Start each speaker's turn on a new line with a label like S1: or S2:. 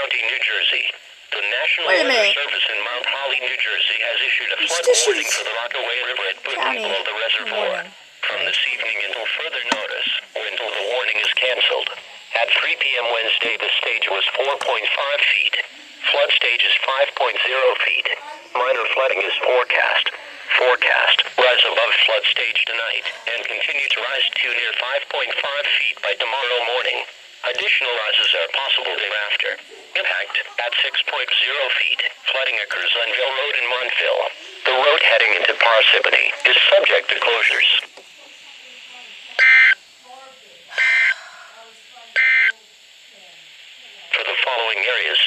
S1: County, New Jersey. The National
S2: Wait a
S1: Weather
S2: minute.
S1: Service in Mount Holly, New Jersey has issued a flood
S2: This
S1: warning
S2: is
S1: for the Rockaway River at Boone
S2: County
S1: below the reservoir.
S2: warning.
S1: From this evening until further notice, or until the warning is canceled. At 3 p.m. Wednesday, the stage was 4.5 feet. Flood stage is 5.0 feet. Minor flooding is forecast. Rise above flood stage tonight and continue to rise to near 5.5 feet by tomorrow morning. Additional rises are possible thereafter. Impact at 6.0 feet. Flooding occurs on Ville Road in Montville. The road heading into Parsippany is subject to closures. For the following areas,